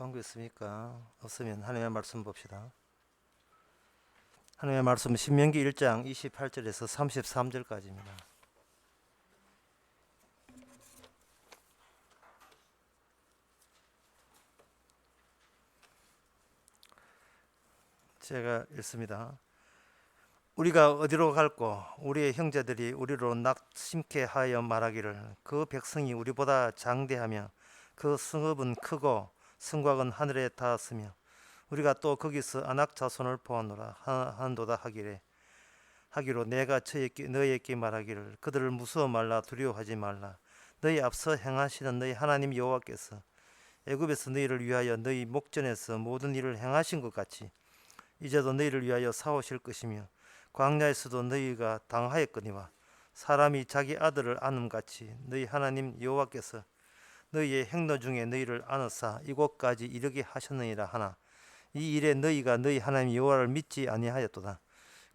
광고 있습니까? 없으면 하나님의 말씀 봅시다. 하나님의 말씀은 신명기 1장 28절에서 33절까지입니다. 제가 읽습니다. 우리가 어디로 갈고 우리의 형제들이 우리로 낙심케 하여 말하기를 그 백성이 우리보다 장대하며 그 성읍은 크고 성곽은 하늘에 닿았으며 우리가 또 거기서 아낙 자손을 보았노라 한도다 하기로 내가 너희에게 말하기를 그들을 무서워 말라 두려워하지 말라. 너희 앞서 행하시는 너희 하나님 여호와께서 애굽에서 너희를 위하여 너희 목전에서 모든 일을 행하신 것 같이 이제도 너희를 위하여 싸우실 것이며 광야에서도 너희가 당하였거니와 사람이 자기 아들을 안음같이 너희 하나님 여호와께서 너희의 행로 중에 너희를 안으사 이곳까지 이르게 하셨느니라 하나 이 일에 너희가 너희 하나님 여호와를 믿지 아니하였도다.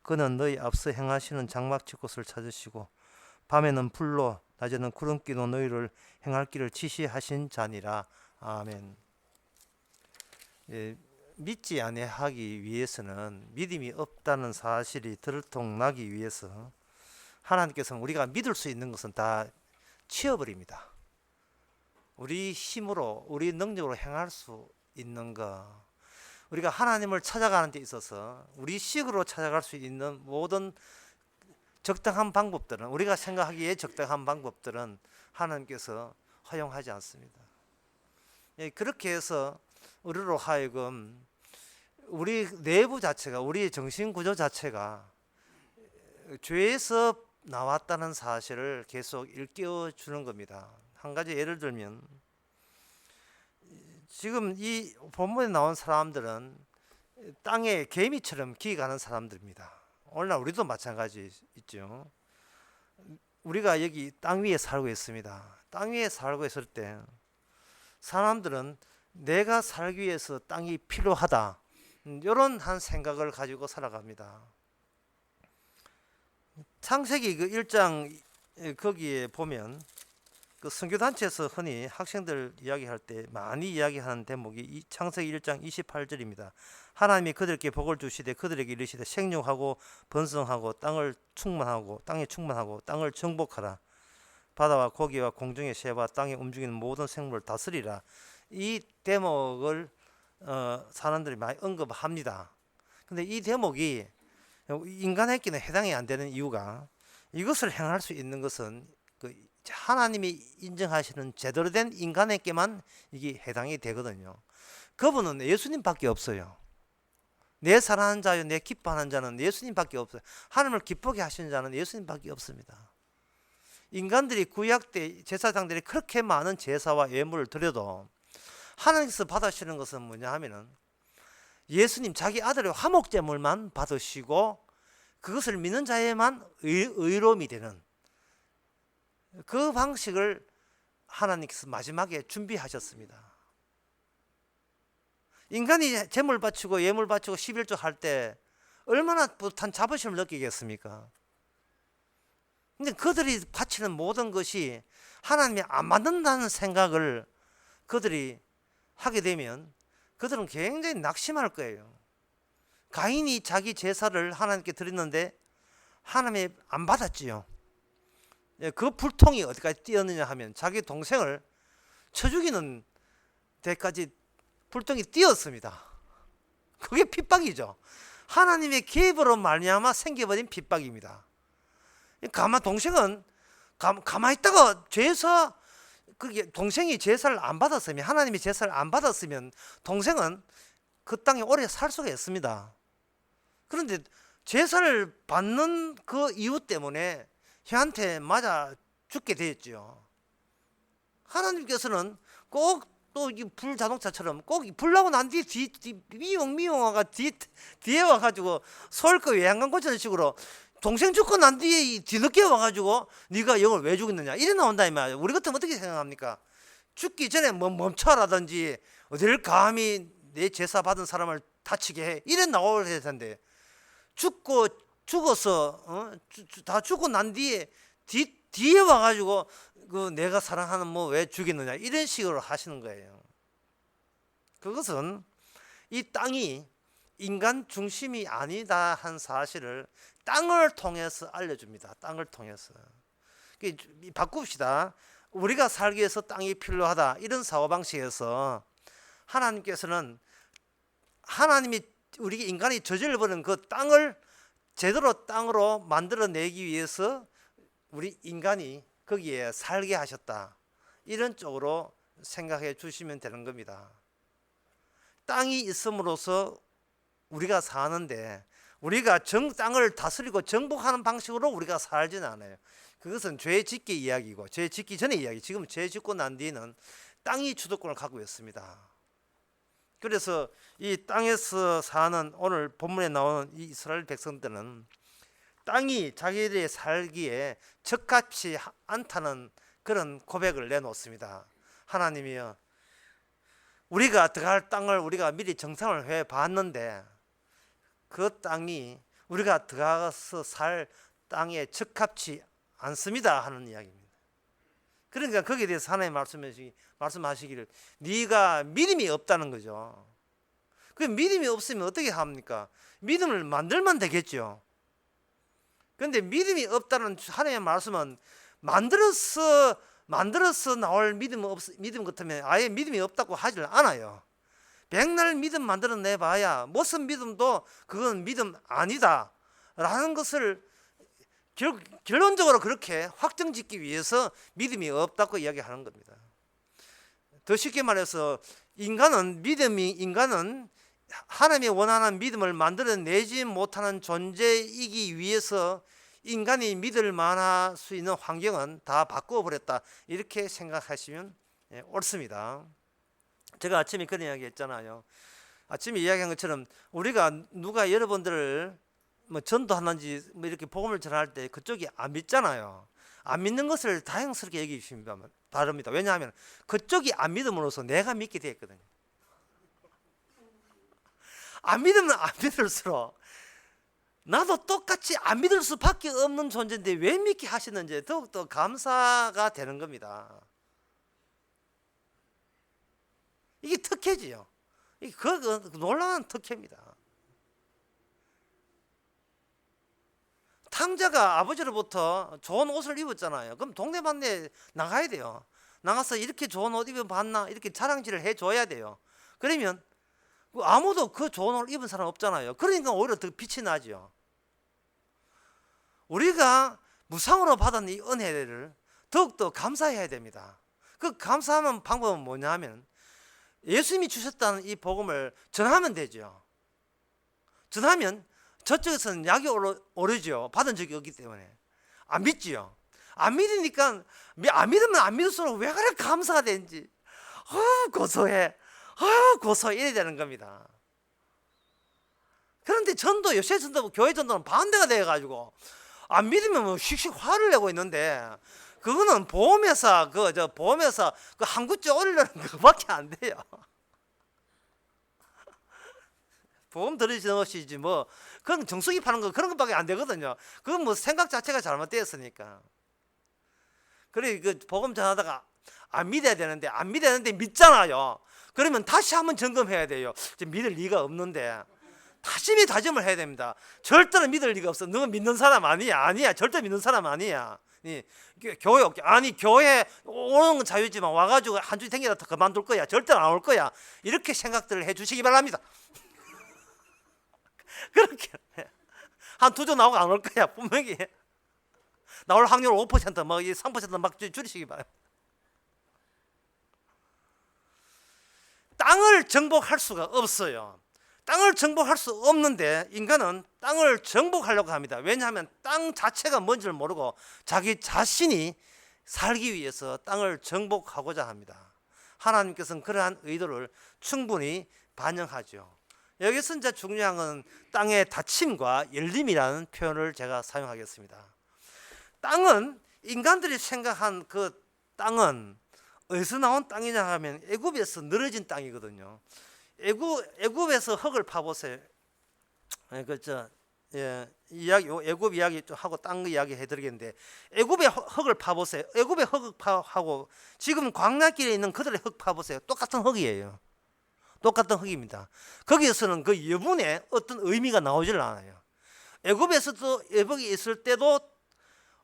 그는 너희 앞서 행하시는 장막치 곳을 찾으시고 밤에는 불로 낮에는 구름기로 너희를 행할 길을 지시하신 자니라. 아멘. 믿지 아니하기 위해서는 믿음이 없다는 사실이 들통나기 위해서 하나님께서는 우리가 믿을 수 있는 것은 다 치워버립니다. 우리 힘으로 우리 능력으로 행할 수 있는 것, 우리가 하나님을 찾아가는 데 있어서 우리 식으로 찾아갈 수 있는 모든 적당한 방법들은, 우리가 생각하기에 적당한 방법들은 하나님께서 허용하지 않습니다. 그렇게 해서 우리로 하여금 우리 내부 자체가, 우리의 정신구조 자체가 죄에서 나왔다는 사실을 계속 일깨워주는 겁니다. 한 가지 예를 들면 지금 이 본문에 나온 사람들은 땅에 개미처럼 기어가는 사람들입니다. 오늘날 우리도 마찬가지 있죠. 우리가 여기 땅 위에 살고 있습니다. 땅 위에 살고 있을 때 사람들은 내가 살기 위해서 땅이 필요하다, 이런 한 생각을 가지고 살아갑니다. 창세기 그 1장 거기에 보면 그 선교단체에서 흔히 학생들 이야기할 때 많이 이야기하는 대목이 창세기 1장 28절입니다. 하나님이 그들에게 복을 주시되 그들에게 이르시되 생육하고 번성하고 땅에 충만하고 땅을 정복하라. 바다와 고기와 공중의 새와 땅에 움직이는 모든 생물을 다스리라. 이 대목을 사람들이 많이 언급합니다. 근데 이 대목이 인간에게는 해당이 안 되는 이유가, 이것을 행할 수 있는 것은 그 하나님이 인정하시는 제대로 된 인간에게만 이게 해당이 되거든요. 그분은 예수님밖에 없어요. 내 사랑하는 자요 내 기뻐하는 자는 예수님밖에 없어요. 하나님을 기쁘게 하시는 자는 예수님밖에 없습니다. 인간들이 구약 때 제사장들이 그렇게 많은 제사와 예물을 드려도 하나님께서 받으시는 것은 뭐냐 하면은 예수님 자기 아들의 화목제물만 받으시고 그것을 믿는 자에만 의로움이 되는 그 방식을 하나님께서 마지막에 준비하셨습니다. 인간이 제물 바치고 예물 바치고 11조 할 때 얼마나 뿌듯한 자부심을 느끼겠습니까? 근데 그들이 바치는 모든 것이 하나님이 안 맞는다는 생각을 그들이 하게 되면 그들은 굉장히 낙심할 거예요. 가인이 자기 제사를 하나님께 드렸는데 하나님이 안 받았지요. 그 불통이 어디까지 뛰었느냐 하면 자기 동생을 쳐 죽이는 데까지 불통이 뛰었습니다. 그게 핍박이죠. 하나님의 개입으로 말미암아 생겨버린 핍박입니다. 동생은 가만히 있다가 죄에서 그게 동생이 제사를 안 받았으면, 하나님이 제사를 안 받았으면 동생은 그 땅에 오래 살 수가 있습니다. 그런데 제사를 받는 그 이유 때문에 혀한테 맞아 죽게 되었죠. 하나님께서는 꼭 또 이 불자동차처럼 꼭 불나고 난 뒤에 미용아가 뒤에 와가지고 서울거 외양간 고치는 식으로 동생 죽고 난 뒤에 뒤늦게 와가지고 네가 영을 왜 죽였느냐 이래 나온다 이 말이야. 우리 같으면 어떻게 생각합니까? 죽기 전에 뭐 멈춰라든지 어딜 감히 내 제사 받은 사람을 다치게 해 이래 나올 텐데, 죽어서 다 죽고 난 뒤에 뒤에 와가지고 그 내가 사랑하는 뭐 왜 죽였느냐 이런 식으로 하시는 거예요. 그것은 이 땅이 인간 중심이 아니다 한 사실을 땅을 통해서 알려줍니다. 땅을 통해서. 바꿉시다. 우리가 살기 위해서 땅이 필요하다, 이런 사고방식에서 하나님께서는 하나님이 우리 인간이 저질러버린 그 땅을 제대로 땅으로 만들어내기 위해서 우리 인간이 거기에 살게 하셨다, 이런 쪽으로 생각해 주시면 되는 겁니다. 땅이 있음으로써 우리가 사는데, 우리가 땅을 다스리고 정복하는 방식으로 우리가 살지는 않아요. 그것은 죄 짓기 이야기고, 죄 짓기 전의 이야기. 지금 죄 짓고 난 뒤에는 땅이 주도권을 갖고 있습니다. 그래서 이 땅에서 사는, 오늘 본문에 나오는 이 이스라엘 백성들은 땅이 자기들이 살기에 적합치 않다는 그런 고백을 내놓습니다. 하나님이여, 우리가 들어갈 땅을 우리가 미리 정상을 해 봤는데 그 땅이 우리가 들어가서 살 땅에 적합치 않습니다 하는 이야기입니다. 그러니까 거기에 대해서 하나님 말씀하시기를 네가 믿음이 없다는 거죠. 그 믿음이 없으면 어떻게 합니까? 믿음을 만들면 되겠죠. 그런데 믿음이 없다는 하나님의 말씀은 만들어서 나올 믿음 같으면 아예 믿음이 없다고 하질 않아요. 백날 믿음 만들어내 봐야 무슨 믿음도 그건 믿음 아니다 라는 것을 결론적으로 그렇게 확정짓기 위해서 믿음이 없다고 이야기하는 겁니다. 더 쉽게 말해서 인간은 하나님이 원하는 믿음을 만들어내지 못하는 존재이기 위해서 인간이 믿을 만할 수 있는 환경은 다 바꿔버렸다, 이렇게 생각하시면 옳습니다. 제가 아침에 그런 이야기 했잖아요. 아침에 이야기한 것처럼 우리가 누가 여러분들을 전도하는지 이렇게 복음을 전할 때 그쪽이 안 믿잖아요. 안 믿는 것을 다행스럽게 여기시면 바랍니다. 왜냐하면 그쪽이 안 믿음으로써 내가 믿게 되었거든요. 안 믿으면 안 믿을수록 나도 똑같이 안 믿을 수밖에 없는 존재인데 왜 믿게 하시는지 더욱더 감사가 되는 겁니다. 이게 특혜지요. 이게 그 놀라운 특혜입니다. 탕자가 아버지로부터 좋은 옷을 입었잖아요. 그럼 동네방네 나가야 돼요. 나가서 이렇게 좋은 옷 입어봤나 이렇게 자랑질을 해줘야 돼요. 그러면 아무도 그 좋은 옷을 입은 사람 없잖아요. 그러니까 오히려 더 빛이 나죠. 우리가 무상으로 받은 이 은혜를 더욱더 감사해야 됩니다. 그 감사하는 방법은 뭐냐면 예수님이 주셨다는 이 복음을 전하면 되죠. 전하면 저쪽에서는 약이 오르죠. 받은 적이 없기 때문에. 안 믿지요. 안 믿으니까, 안 믿으면 안 믿을수록 왜 그렇게 감사가 되는지 고소해, 고소해 이래야 되는 겁니다. 그런데 요새 전도, 교회 전도는 반대가 돼가지고 안 믿으면 뭐 씩씩 화를 내고 있는데, 그거는 보험회사 그 한 구째 올리려는 그거밖에 안 돼요. 보험 들으시는 것이지 뭐 그건 정수기 파는 거 그런 것밖에 안 되거든요. 그건 뭐 생각 자체가 잘못되었으니까. 그래 그 복음 전하다가 안 믿어야 되는데 믿잖아요. 그러면 다시 한번 점검해야 돼요. 믿을 리가 없는데 다시 다짐을 해야 됩니다. 절대로 믿을 리가 없어. 너는 믿는 사람 아니야. 절대 믿는 사람 아니야. 교회 오는 건 자유지만 와가지고 한 주 댕기다 그만둘 거야. 절대로 안 올 거야. 이렇게 생각들을 해주시기 바랍니다. 그렇게 한 두 주 나오고 안 올 거야. 분명히 나올 확률 5% 막 3% 막 줄이시기 바랍니다. 땅을 정복할 수가 없어요. 땅을 정복할 수 없는데 인간은 땅을 정복하려고 합니다. 왜냐하면 땅 자체가 뭔지를 모르고 자기 자신이 살기 위해서 땅을 정복하고자 합니다. 하나님께서는 그러한 의도를 충분히 반영하죠. 여기서 이제 중요한 건 땅의 닫힘과 열림이라는 표현을 제가 사용하겠습니다. 땅은 인간들이 생각한 그 땅은 어디서 나온 땅이냐 하면 애굽에서 늘어진 땅이거든요. 애굽에서 흙을 파보세요. 애굽 이야기 좀 하고 땅 이야기 해드리겠는데, 애굽의 흙을 파보세요. 애굽의 흙을 파하고 지금 광야길에 있는 그들의 흙 파보세요. 똑같은 흙이에요. 똑같은 흙입니다. 거기에서는 그 여분의 어떤 의미가 나오질 않아요. 애굽에서도 애굽에 있을 때도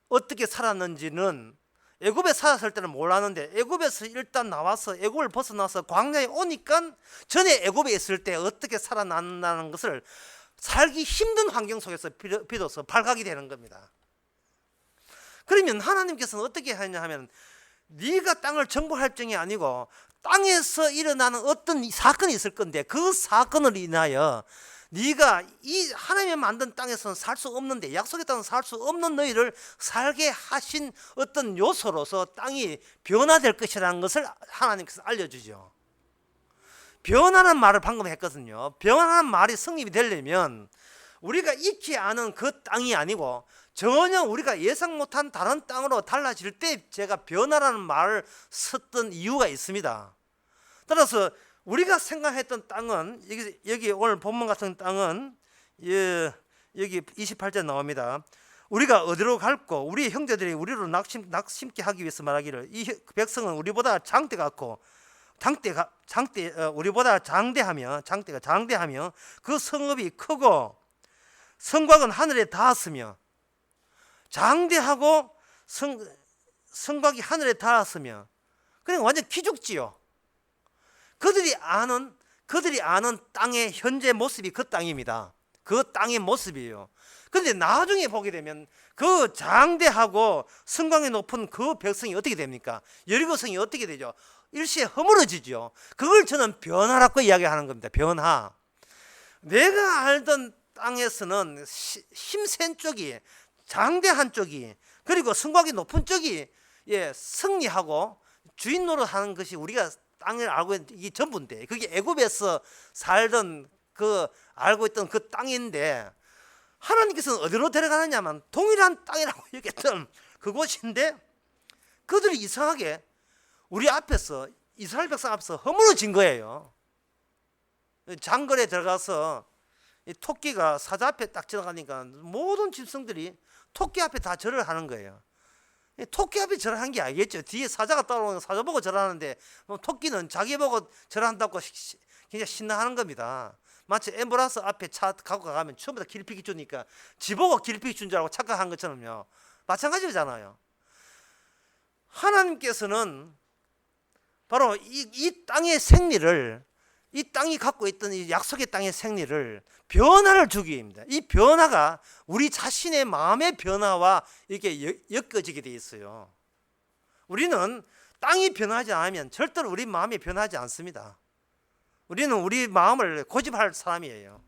어떻게 살았는지는 애굽에 살았을 때는 몰랐는데 애굽에서 일단 나와서 애굽을 벗어나서 광야에 오니까 전에 애굽에 있을 때 어떻게 살아난다는 것을 살기 힘든 환경 속에서 비로소 발각이 되는 겁니다. 그러면 하나님께서는 어떻게 하냐 하면 네가 땅을 정복할 정이 아니고 땅에서 일어나는 어떤 사건이 있을 건데 그 사건을 인하여 네가 이 하나님이 만든 땅에서는 살 수 없는데 약속의 땅은 살 수 없는 너희를 살게 하신 어떤 요소로서 땅이 변화될 것이라는 것을 하나님께서 알려주죠. 변화는 말을 방금 했거든요. 변화는 말이 성립이 되려면 우리가 익히 아는 그 땅이 아니고 전혀 우리가 예상 못한 다른 땅으로 달라질 때 제가 변화라는 말을 썼던 이유가 있습니다. 따라서 우리가 생각했던 땅은 여기 오늘 본문 같은 땅은 여기 28절 나옵니다. 우리가 어디로 갈고 우리 형제들이 우리로 낙심케 하기 위해서 말하기를 이 백성은 우리보다 장대 같고 우리보다 장대하며 그 성읍이 크고 성곽은 하늘에 닿았으며 장대하고 성곽이 하늘에 닿았으며 그냥 완전 기죽지요. 그들이 아는 땅의 현재 모습이 그 땅입니다. 그 땅의 모습이에요. 그런데 나중에 보게 되면 그 장대하고 성곽이 높은 그 백성이 어떻게 됩니까? 여리고성이 어떻게 되죠? 일시에 허물어지죠. 그걸 저는 변화라고 이야기하는 겁니다. 변화. 내가 알던 땅에서는 힘센 쪽이 장대한 쪽이 그리고 성곽이 높은 쪽이 승리하고 주인 노릇하는 것이 우리가 땅을 알고 있는 이 전부인데 그게 애굽에서 살던 그 알고 있던 그 땅인데 하나님께서는 어디로 데려가느냐면 동일한 땅이라고 여겼던 그곳인데 그들이 이상하게 우리 앞에서 이스라엘 백성 앞에서 허물어진 거예요. 장거리에 들어가서 이 토끼가 사자 앞에 딱 지나가니까 모든 짐승들이 토끼 앞에 다 절을 하는 거예요. 토끼 앞에 절하는 게 아니겠죠. 뒤에 사자가 따라오는 사자 보고 절하는데 토끼는 자기 보고 절한다고 굉장히 신나하는 겁니다. 마치 앰뷸런스 앞에 차 갖고 가면 처음부터 길피기 주니까 지 보고 길피기 준 줄 알고 착각한 것처럼요. 마찬가지잖아요. 하나님께서는 바로 이 땅의 생리를 이 땅이 갖고 있던 이 약속의 땅의 생리를 변화를 주기 위함입니다. 이 변화가 우리 자신의 마음의 변화와 이렇게 엮어지게 돼 있어요. 우리는 땅이 변하지 않으면 절대로 우리 마음이 변하지 않습니다. 우리는 우리 마음을 고집할 사람이에요.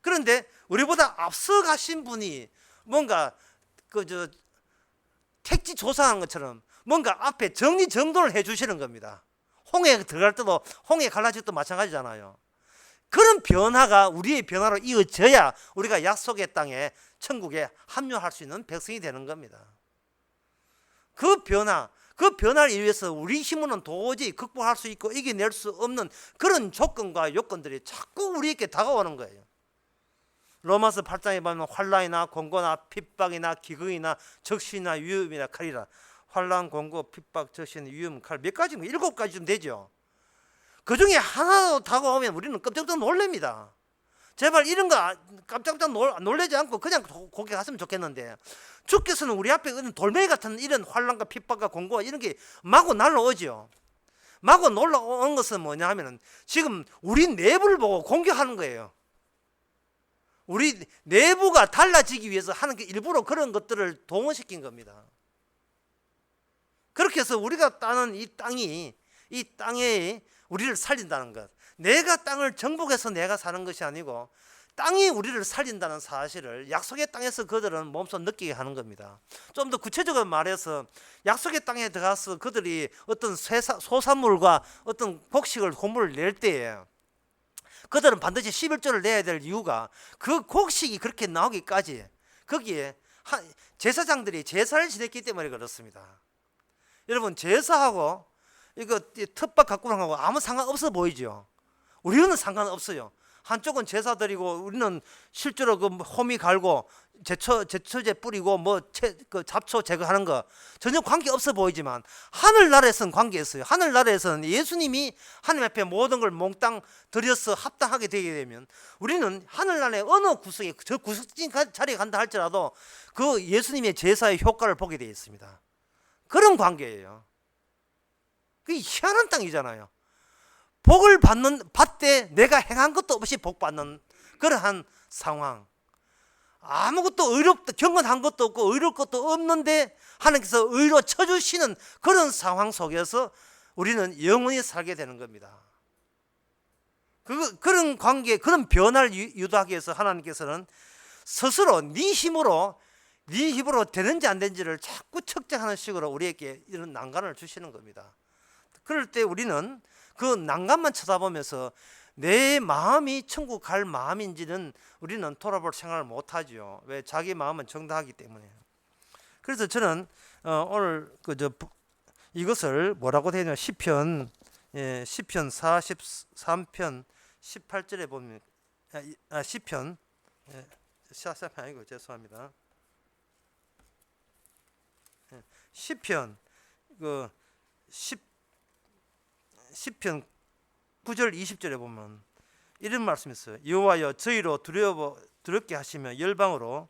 그런데 우리보다 앞서 가신 분이 뭔가 택지 조사한 것처럼 뭔가 앞에 정리정돈을 해 주시는 겁니다. 홍해에 들어갈 때도 홍해 갈라질 때도 마찬가지잖아요. 그런 변화가 우리의 변화로 이어져야 우리가 약속의 땅에 천국에 합류할 수 있는 백성이 되는 겁니다. 그 변화를 위해서 우리 힘으로는 도저히 극복할 수 있고 이겨낼 수 없는 그런 조건과 요건들이 자꾸 우리에게 다가오는 거예요. 로마서 8장에 보면 환난이나 공고나 핍박이나 기근이나 적신이나 위험이나 칼이라. 환난, 공고, 핍박, 적신, 위험, 칼 몇 가지 7가지 좀 되죠. 그 중에 하나도 다가오면 우리는 깜짝도 놀랍니다. 제발 이런 거 깜짝도 놀라지 않고 그냥 고개 갔으면 좋겠는데 주께서는 우리 앞에 돌멩이 같은 이런 환난과 핍박과 공고와 이런 게 마구 날라오죠. 마구 놀라오는 것은 뭐냐 하면은 지금 우리 내부를 보고 공격하는 거예요. 우리 내부가 달라지기 위해서 하는 게 일부러 그런 것들을 동원시킨 겁니다. 그렇게 해서 우리가 따는 이 땅에 우리를 살린다는 것. 내가 땅을 정복해서 내가 사는 것이 아니고 땅이 우리를 살린다는 사실을 약속의 땅에서 그들은 몸소 느끼게 하는 겁니다. 좀 더 구체적으로 말해서 약속의 땅에 들어가서 그들이 어떤 소산물과 어떤 곡식을 곡물을 낼 때에 그들은 반드시 11조를 내야 될 이유가 그 곡식이 그렇게 나오기까지 거기에 제사장들이 제사를 지냈기 때문에 그렇습니다. 여러분 제사하고 이거 텃밭 가꾸는 거하고 아무 상관없어 보이죠. 우리는 상관없어요. 한쪽은 제사 드리고 우리는 실제로 그 호미 갈고 제초제 뿌리고 그 잡초 제거하는 거 전혀 관계 없어 보이지만 하늘나라에서는 관계 있어요. 하늘나라에서는 예수님이 하나님 앞에 모든 걸 몽땅 들여서 합당하게 되게 되면 우리는 하늘나라의 어느 구석에 저 구석진 자리에 간다 할지라도 그 예수님의 제사의 효과를 보게 되어 있습니다. 그런 관계예요. 그게 희한한 땅이잖아요. 복을 받되 내가 행한 것도 없이 복 받는 그러한 상황. 아무것도 경건한 것도 없고 의로울 것도 없는데 하나님께서 의로 쳐주시는 그런 상황 속에서 우리는 영원히 살게 되는 겁니다. 그런 관계, 그런 변화를 유도하기 위해서 하나님께서는 스스로 네 힘으로 되는지 안 되는지를 자꾸 측정하는 식으로 우리에게 이런 난간을 주시는 겁니다. 그럴 때 우리는 그 난간만 쳐다보면서 내 마음이 천국 갈 마음인지는 우리는 돌아볼 생각을 못하죠. 왜? 자기 마음은 정당하기 때문에. 그래서 저는 오늘 이것을 뭐라고 되냐, 시편 43편 18절에 보면 시편 43편 아니고 죄송합니다. 시편 시편 9절 20절에 보면 이런 말씀이 있어요. 여호와여 저희로 두렵게 하시며 열방으로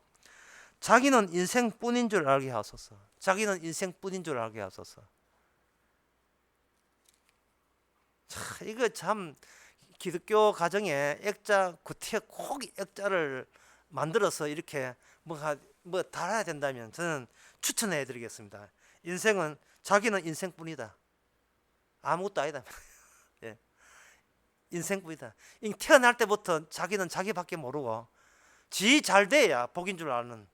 자기는 인생뿐인 줄 알게 하소서. 자기는 인생뿐인 줄 알게 하소서. 이거 참 기독교 가정에 액자 구티에 꼭 액자를 만들어서 이렇게 뭐 달아야 된다면 저는 추천해 드리겠습니다. 자기는 인생뿐이다. 아무것도 아니다. 예. 인생뿐이다. 태어날 때부터 자기는 자기밖에 모르고 지 잘 돼야 복인 줄 아는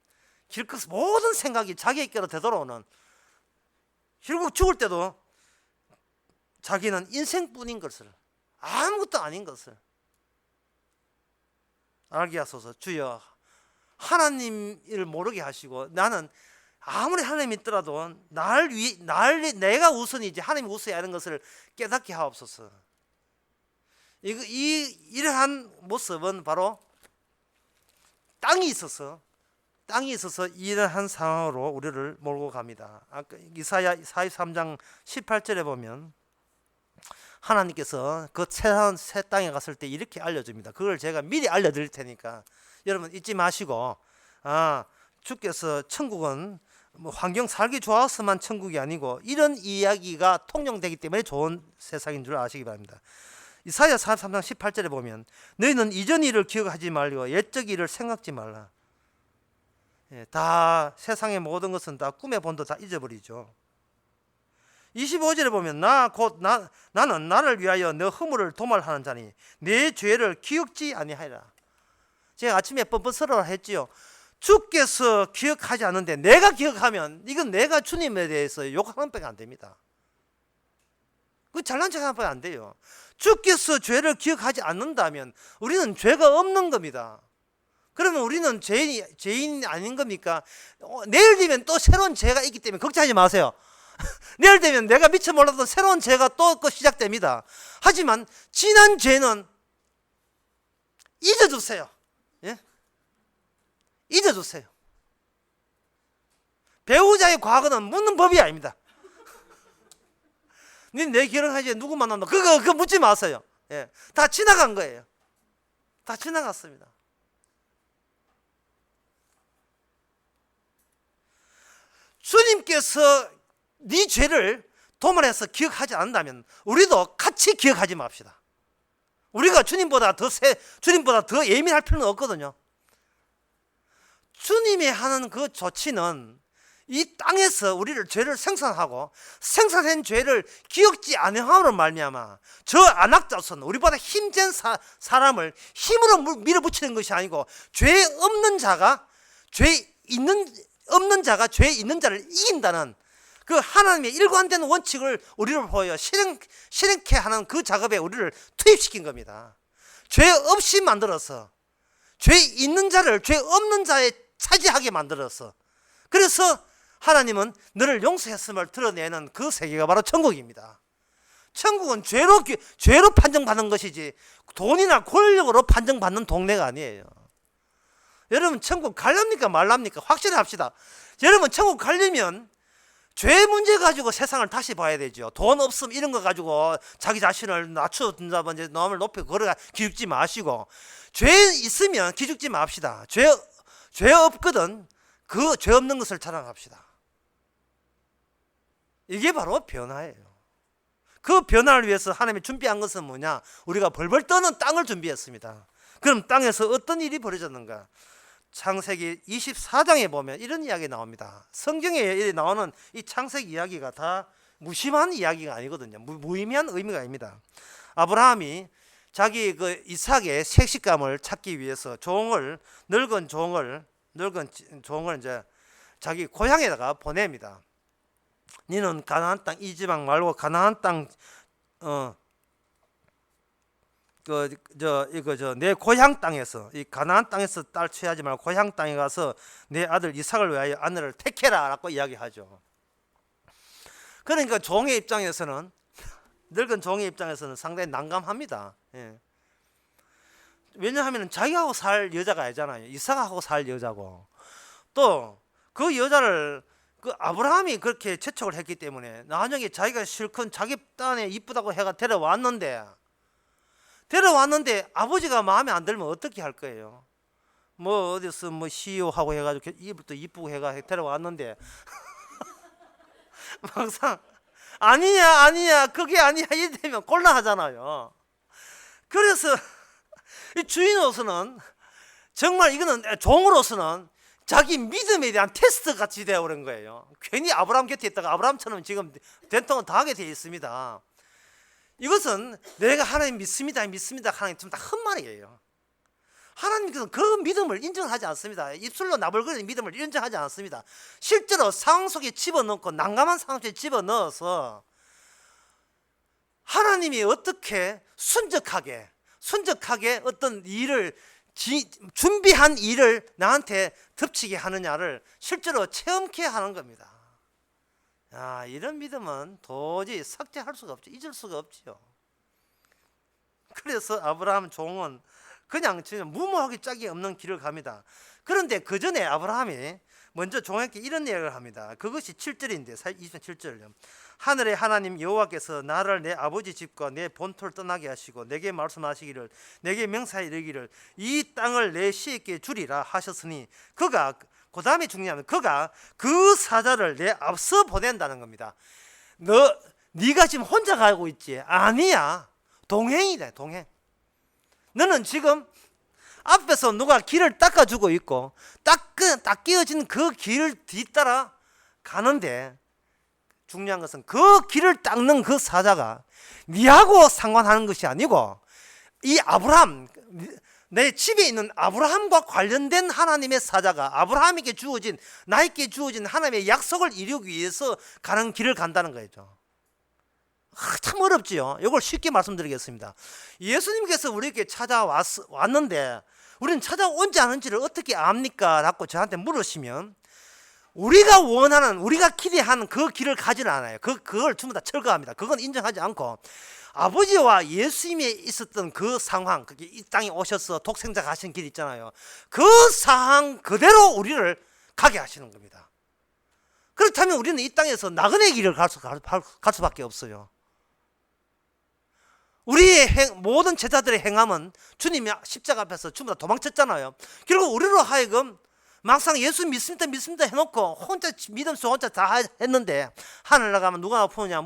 길거스 모든 생각이 자기에게로 되돌아오는, 결국 죽을 때도 자기는 인생뿐인 것을, 아무것도 아닌 것을 알게 하소서. 주여 하나님을 모르게 하시고 나는 아무리 하나님 믿더라도 내가 우선이지 하나님이 우선이 아닌 것을 깨닫게 하옵소서. 이러한 모습은 바로 땅이 있어서 이러한 상황으로 우리를 몰고 갑니다. 아까 이사야 43장 18절에 보면 하나님께서 그 새 땅에 갔을 때 이렇게 알려줍니다. 그걸 제가 미리 알려드릴 테니까 여러분 잊지 마시고, 주께서 천국은 환경 살기 좋아서만 천국이 아니고 이런 이야기가 통용되기 때문에 좋은 세상인 줄 아시기 바랍니다. 이사야 43장 18절에 보면 너희는 이전 일을 기억하지 말고 옛적 일을 생각지 말라. 다 세상의 모든 것은 다 꿈에 본도 다 잊어버리죠. 25절에 보면 나는 나를 위하여 너 허물을 도말하는 자니 내 죄를 기억지 아니하리라. 제가 아침에 뻔뻔스러워 했지요. 주께서 기억하지 않는데 내가 기억하면 이건 내가 주님에 대해서 욕하는 밖에 안 됩니다. 그 잘난 척하는 밖에 안 돼요. 주께서 죄를 기억하지 않는다면 우리는 죄가 없는 겁니다. 그러면 우리는 죄인이 아닌 겁니까? 내일 되면 또 새로운 죄가 있기 때문에 걱정하지 마세요. 내일 되면 내가 미처 몰랐던 새로운 죄가 또 시작됩니다. 하지만 지난 죄는 잊어주세요. 예? 잊어주세요. 배우자의 과거는 묻는 법이 아닙니다. 내 결혼하지 누구 만난다 그거 묻지 마세요. 예. 다 지나간 거예요. 다 지나갔습니다. 주님께서 네 죄를 도말해서 기억하지 않는다면 우리도 같이 기억하지 맙시다. 우리가 주님보다 더 예민할 필요는 없거든요. 주님이 하는 그 조치는 이 땅에서 우리를 죄를 생산하고 생산한 죄를 기억지 아니함으로 말미암아 저 안악자손 우리보다 힘센 사람을 힘으로 밀어붙이는 것이 아니고 죄 없는 자가 죄 있는 자를 이긴다는 그 하나님의 일관된 원칙을 우리를 보여 실행케 하는 그 작업에 우리를 투입시킨 겁니다. 죄 없이 만들어서 죄 있는 자를 죄 없는 자에 차지하게 만들어서, 그래서 하나님은 너를 용서했음을 드러내는 그 세계가 바로 천국입니다. 천국은 죄로 판정받는 것이지 돈이나 권력으로 판정받는 동네가 아니에요. 여러분 천국 갈랍니까 말랍니까? 확실히 합시다. 여러분 천국 가려면 죄 문제 가지고 세상을 다시 봐야 되죠. 돈 없음 이런 거 가지고 자기 자신을 낮춰준다든지 너무 높이 걸어가 기죽지 마시고, 죄 있으면 기죽지 맙시다. 죄 없거든 그 죄 없는 것을 자랑합시다. 이게 바로 변화예요. 그 변화를 위해서 하나님이 준비한 것은 뭐냐? 우리가 벌벌 떠는 땅을 준비했습니다. 그럼 땅에서 어떤 일이 벌어졌는가? 창세기 24장에 보면 이런 이야기 나옵니다. 성경에 나오는 이 창세기 이야기가 다 무심한 이야기가 아니거든요. 무의미한 의미가 아닙니다. 아브라함이 자기 그 이삭의 색식감을 찾기 위해서 늙은 종을 이제 자기 고향에다가 보냅니다. 니는 가나안 땅 이 지방 말고 가나안 땅 내 고향 땅에서, 이 가나안 땅에서 딸 취하지 말고 고향 땅에 가서 내 아들 이삭을 위하여 아내를 택해라라고 이야기하죠. 그러니까 종의 입장에서는, 늙은 종의 입장에서는 상당히 난감합니다. 예. 왜냐하면 자기하고 살 여자가 아니잖아요. 이삭하고 살 여자고, 또 그 여자를 그 아브라함이 그렇게 재촉을 했기 때문에 나중에 자기가 실컷 자기 딴에 이쁘다고 해가 데려왔는데 아버지가 마음에 안 들면 어떻게 할 거예요? 뭐 어디서 뭐 시오하고 해가지고 이불도 이쁘고 해가 데려왔는데 막상 아니야 그게 아니야 이러면 곤란하잖아요. 그래서 이 주인으로서는 정말 이거는 종으로서는 자기 믿음에 대한 테스트 같이 되어버린 거예요. 괜히 아브라함 곁에 있다가 아브라함처럼 지금 된통은 다 하게 되어 있습니다. 이것은 내가 하나님 믿습니다 하나님 좀 다 헛말이에요. 하나님께서는 그 믿음을 인정하지 않습니다. 입술로 나불거리는 믿음을 인정하지 않습니다. 실제로 상황 속에 집어넣고 난감한 상황 속에 집어넣어서 하나님이 어떻게 순적하게 어떤 일을 준비한 일을 나한테 덮치게 하느냐를 실제로 체험케 하는 겁니다. 이런 믿음은 도저히 삭제할 수가 없죠. 잊을 수가 없죠. 그래서 아브라함 종은 그냥 무모하게 짝이 없는 길을 갑니다. 그런데 그 전에 아브라함이 먼저 종에게 이런 이야기를 합니다. 그것이 7절인데 27절요. 하늘의 하나님 여호와께서 나를 내 아버지 집과 내 본토를 떠나게 하시고 내게 말씀하시기를 내게 명사에 이르기를 이 땅을 내 씨에게 주리라 하셨으니 그가, 그 다음에 중요하면 그가 그 사자를 내 앞서 보낸다는 겁니다. 네가 지금 혼자 가고 있지? 아니야. 동행이다, 동행. 너는 지금 앞에서 누가 길을 닦아주고 있고 닦여진 그 길을 뒤따라 가는데, 중요한 것은 그 길을 닦는 그 사자가 네하고 상관하는 것이 아니고 이 아브라함, 내 집에 있는 아브라함과 관련된 하나님의 사자가 아브라함에게 주어진, 나에게 주어진 하나님의 약속을 이루기 위해서 가는 길을 간다는 거죠. 참 어렵지요. 이걸 쉽게 말씀드리겠습니다. 예수님께서 우리에게 찾아왔는데 우리는 찾아온지 않은지를 어떻게 압니까? 라고 저한테 물으시면 우리가 원하는, 우리가 기대하는 그 길을 가지는 않아요. 그걸 전부 다 철거합니다. 그건 인정하지 않고 아버지와 예수님이 있었던 그 상황, 그게 이 땅에 오셔서 독생자 가신 길 있잖아요. 그 상황 그대로 우리를 가게 하시는 겁니다. 그렇다면 우리는 이 땅에서 나그네 길을 갈 수밖에 없어요. 우리의 모든 제자들의 행함은 주님이 십자가 앞에서 전부 다 도망쳤잖아요. 결국 우리로 하여금 막상 예수 믿습니다 해놓고 혼자 믿음서 혼자 다 했는데, 하늘 나가면 누가 아프느냐,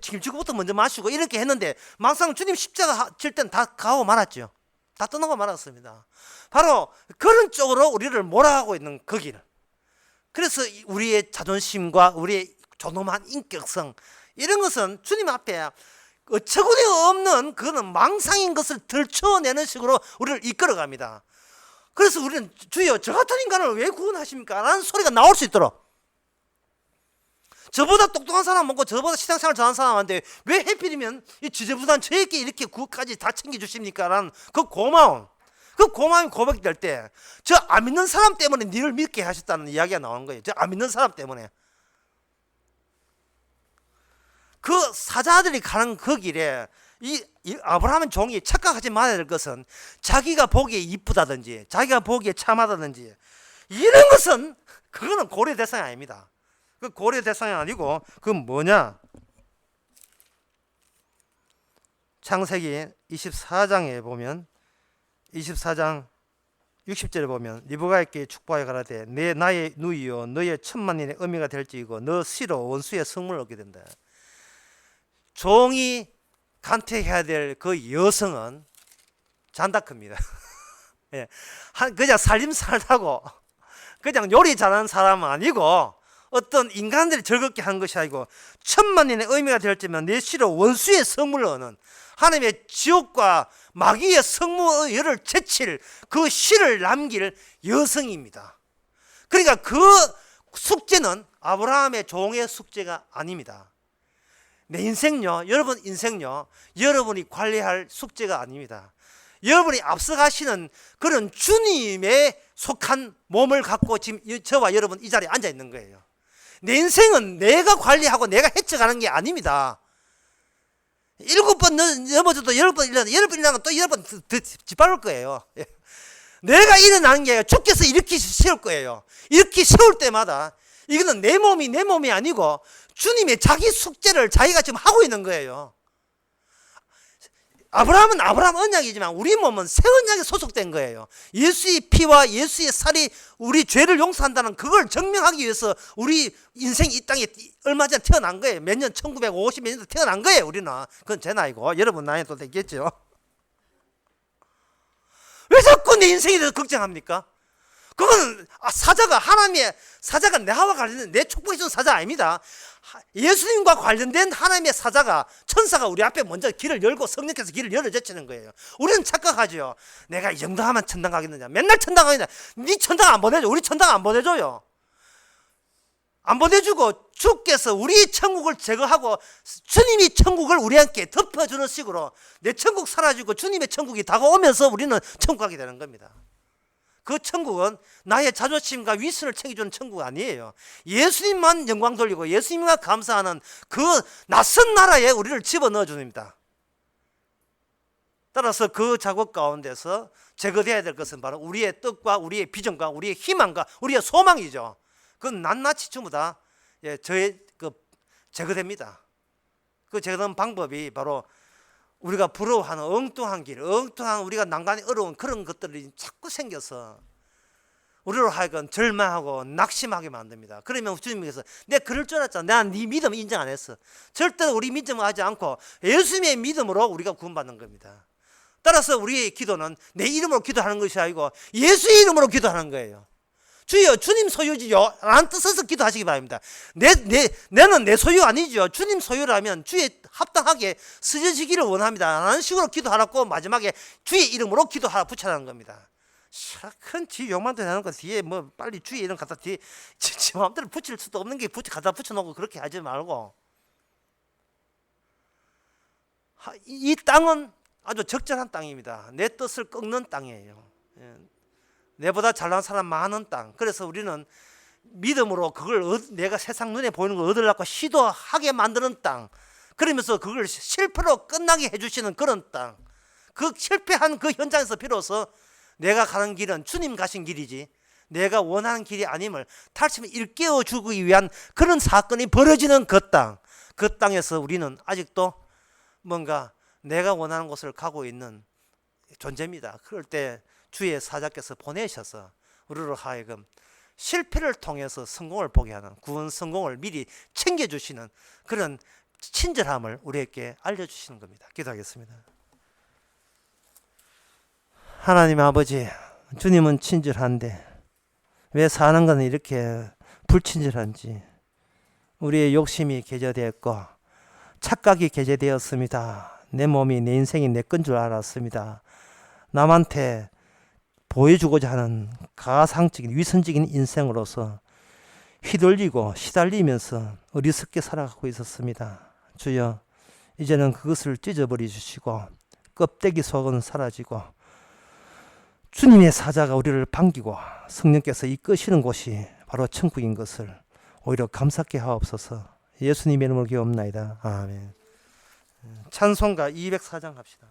김치국부터 먼저 마시고 이렇게 했는데 막상 주님 십자가 칠 땐 다 가고 말았죠. 다 떠나고 말았습니다. 바로 그런 쪽으로 우리를 몰아가고 있는 그 길. 그래서 우리의 자존심과 우리의 존엄한 인격성, 이런 것은 주님 앞에 어처구니 없는 그는 망상인 것을 들춰내는 식으로 우리를 이끌어갑니다. 그래서 우리는 주여 저 같은 인간을 왜 구원하십니까? 라는 소리가 나올 수 있도록, 저보다 똑똑한 사람 먹고 저보다 신앙생활 잘하는 사람한테 왜 해필이면 이 지저분한 저에게 이렇게 구까지 다 챙겨주십니까? 라는 그 고마움이 고백될 때 저 안 믿는 사람 때문에 니를 믿게 하셨다는 이야기가 나오는 거예요. 저 안 믿는 사람 때문에. 그 사자들이 가는 그 길에 이 아브라함 종이 착각하지 말아야 될 것은 자기가 보기에 이쁘다든지 자기가 보기에 참하다든지 이런 것은 그거는 고려 대상이 아닙니다. 그 고려 대상이 아니고 그건 뭐냐? 창세기 24장에 보면 24장 60절에 보면 리브가에게 축복하여 가라되 내 나의 누이요 너의 천만인의 어미가 될지이고 너 씨로 원수의 성물을 얻게 된다. 종이 간택해야 될 그 여성은 잔다크입니다. 예. 그냥 살림살다고 그냥 요리 잘하는 사람은 아니고 어떤 인간들이 즐겁게 하는 것이 아니고 천만인의 의미가 될지면 내 씨로 원수의 성물을 얻는 하나님의 지옥과 마귀의 성물을 제칠 그 씨를 남길 여성입니다. 그러니까 그 숙제는 아브라함의 종의 숙제가 아닙니다. 내 인생요, 여러분 인생요, 여러분이 관리할 숙제가 아닙니다. 여러분이 앞서가시는 그런 주님에 속한 몸을 갖고 지금 저와 여러분 이 자리에 앉아 있는 거예요. 내 인생은 내가 관리하고 내가 헤쳐가는 게 아닙니다. 7번 넘어져도 10번 일어나면 또 10번 더 짓밟을 거예요. 내가 일어나는 게 아니라 주께서 이렇게 세울 거예요. 이렇게 세울 때마다 이거는 내 몸이 아니고 주님의 자기 숙제를 자기가 지금 하고 있는 거예요. 아브라함은 아브라함 언약이지만 우리 몸은 새 언약에 소속된 거예요. 예수의 피와 예수의 살이 우리 죄를 용서한다는 그걸 증명하기 위해서 우리 인생 이 땅에 얼마 전에 태어난 거예요. 몇 년 1950 몇 년도 태어난 거예요. 우리는. 그건 제 나이고 여러분 나이도 되겠죠. 왜 자꾸 내 인생에 대해서 걱정합니까? 그건 사자가 하나님의 사자가 나와 관련된 내 축복해 준 사자 아닙니다. 예수님과 관련된 하나님의 사자가 천사가 우리 앞에 먼저 길을 열고 성령께서 길을 열어제치는 거예요. 우리는 착각하죠. 내가 이 정도 하면 천당 가겠느냐. 맨날 천당 가겠느냐. 네 천당 안 보내줘. 우리 천당 안 보내줘요. 안 보내주고 주께서 우리의 천국을 제거하고 주님이 천국을 우리한테 덮어주는 식으로 내 천국 사라지고 주님의 천국이 다가오면서 우리는 천국 가게 되는 겁니다. 그 천국은 나의 자존심과 위선을 챙겨주는 천국 아니에요. 예수님만 영광 돌리고 예수님만 감사하는 그 낯선 나라에 우리를 집어넣어 줍니다. 따라서 그 작업 가운데서 제거되어야 될 것은 바로 우리의 뜻과 우리의 비전과 우리의 희망과 우리의 소망이죠. 그건 낱낱이 전부 다 제거됩니다. 그 제거되는 방법이 바로 우리가 부러워하는 엉뚱한 길, 엉뚱한 우리가 난간이 어려운 그런 것들이 자꾸 생겨서 우리로 하여금 절망하고 낙심하게 만듭니다. 그러면 주님께서 내가 그럴 줄 알았잖아. 내가 네 믿음 인정 안 했어. 절대로 우리 믿음을 하지 않고 예수님의 믿음으로 우리가 구원받는 겁니다. 따라서 우리의 기도는 내 이름으로 기도하는 것이 아니고 예수의 이름으로 기도하는 거예요. 주여 주님 소유지요 라는 뜻에서 기도하시기 바랍니다. 내는 내 소유 아니죠. 주님 소유라면 주의 합당하게 쓰여지기를 원합니다 라는 식으로 기도하라고 마지막에 주의 이름으로 기도하라 붙여라는 겁니다. 큰 지 욕만도 되는 거 뒤에 뭐 빨리 주의 이름 갖다 뒤에 지 마음대로 붙일 수도 없는 게 갖다 붙여놓고 그렇게 하지 말고 이 땅은 아주 적절한 땅입니다. 내 뜻을 꺾는 땅이에요. 내보다 잘난 사람 많은 땅. 그래서 우리는 믿음으로 그걸 내가 세상 눈에 보이는 걸 얻으려고 시도하게 만드는 땅. 그러면서 그걸 실패로 끝나게 해주시는 그런 땅. 그 실패한 그 현장에서 비로소 내가 가는 길은 주님 가신 길이지 내가 원하는 길이 아님을 다시 일깨워 주기 위한 그런 사건이 벌어지는 그 땅. 그 땅에서 우리는 아직도 뭔가 내가 원하는 곳을 가고 있는 존재입니다. 그럴 때 주의 사자께서 보내셔서 우리로 하여금 실패를 통해서 성공을 보게 하는 구원 성공을 미리 챙겨주시는 그런 친절함을 우리에게 알려주시는 겁니다. 기도하겠습니다. 하나님 아버지, 주님은 친절한데 왜 사는 것은 이렇게 불친절한지 우리의 욕심이 개재되었고 착각이 개재되었습니다. 내 몸이 내 인생이 내 건 줄 알았습니다. 남한테 보여주고자 하는 가상적인 위선적인 인생으로서 휘둘리고 시달리면서 어리석게 살아가고 있었습니다. 주여 이제는 그것을 찢어버려 주시고 껍데기 속은 사라지고 주님의 사자가 우리를 반기고 성령께서 이끄시는 곳이 바로 천국인 것을 오히려 감사케 하옵소서. 예수님의 이름으로 기도옵나이다. 아멘. 찬송가 204장 합시다.